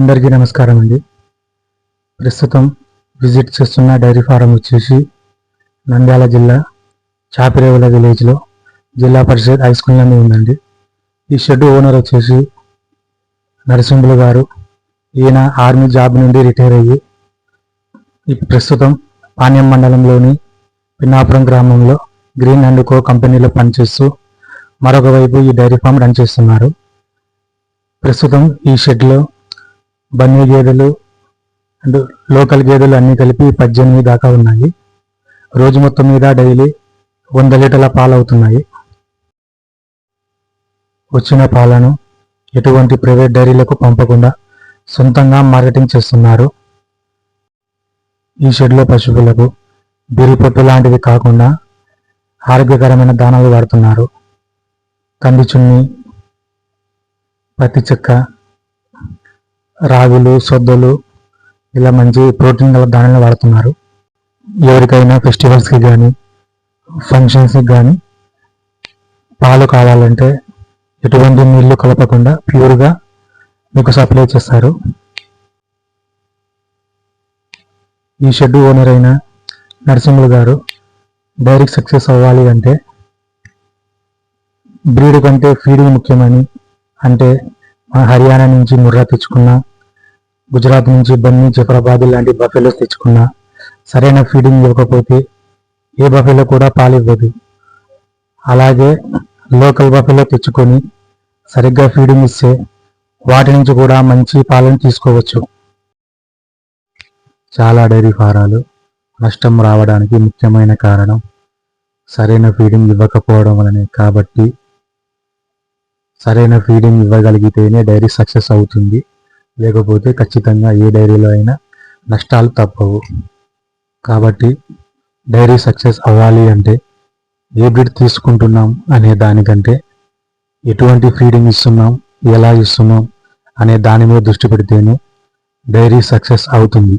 అందరికీ నమస్కారం అండి. ప్రస్తుతం విజిట్ చేస్తున్న డైరీ ఫారం వచ్చేసి నంద్యాల జిల్లా చాపిరేవుల విలేజ్లో జిల్లా పరిషత్ హై స్కూల్ నందు ఉందండి. ఈ షెడ్ ఓనర్ వచ్చేసి నరసింహులు గారు. ఈయన ఆర్మీ జాబ్ నుండి రిటైర్ అయ్యి ప్రస్తుతం పాణ్యం మండలంలోని పిన్నాపురం గ్రామంలో గ్రీన్ అండ్ కో కంపెనీలో పనిచేస్తూ మరొక వైపు ఈ డైరీ ఫామ్ రన్ చేస్తున్నారు. ప్రస్తుతం ఈ షెడ్లో బన్నీ గేదెలు అండ్ లోకల్ గేదెలు అన్నీ కలిపి 18 దాకా ఉన్నాయి. రోజు మొత్తం మీద డైలీ 100 లీటర్ల పాలు అవుతున్నాయి. వచ్చిన పాలను ఎటువంటి ప్రైవేట్ డైరీలకు పంపకుండా సొంతంగా మార్కెటింగ్ చేస్తున్నారు. ఈ షెడ్లో పశువులకు బిరిపొట్టు లాంటివి కాకుండా ఆరోగ్యకరమైన దానాలు వాడుతున్నారు. కంది చున్ని, పత్తి చెక్క, రాగులు, సొద్దలు ఇలా మంచి ప్రోటీన్ గల దానాలు వాడుతున్నారు. ఎవరికైనా ఫెస్టివల్స్కి కానీ ఫంక్షన్స్కి కానీ పాలు కావాలంటే ఎటువంటి నీళ్లు కలపకుండా ప్యూర్గా మీకు సప్లై చేస్తారు. ఈ షెడ్ ఓనర్ అయిన నరసింహులు గారు డైరీ సక్సెస్ అవ్వాలి అంటే బ్రీడ్ కంటే ఫీడింగ్ ముఖ్యమని, అంటే హర్యానా నుంచి ముర్రా తెచ్చుకున్న, గుజరాత్ నుంచి బన్నీ, జఫరాబాద్ లాంటి బఫెలోస్ తెచ్చుకున్న సరైన ఫీడింగ్ ఇవ్వకపోతే ఏ బఫెలో కూడా పాలు ఇవ్వదు. అలాగే లోకల్ బఫెలో తెచ్చుకొని సరిగ్గా ఫీడింగ్ ఇస్తే వాటి నుంచి కూడా మంచి పాలను తీసుకోవచ్చు. చాలా డైరీ ఫారాలు నష్టం రావడానికి ముఖ్యమైన కారణం సరైన ఫీడింగ్ ఇవ్వకపోవడం వలనే. కాబట్టి సరైన ఫీడింగ్ ఇవ్వగలిగితేనే డైరీ సక్సెస్ అవుతుంది. లేకపోతే ఖచ్చితంగా ఏ డైరీలో అయినా నష్టాలు తప్పవు. కాబట్టి డైరీ సక్సెస్ అవ్వాలి అంటే ఏ బ్రీడ్ తీసుకుంటున్నాం అనే దానికంటే ఎటువంటి ఫీడింగ్ ఇస్తున్నాం, ఎలా ఇస్తున్నాం అనే దాని మీద దృష్టి పెడితేనే డైరీ సక్సెస్ అవుతుంది.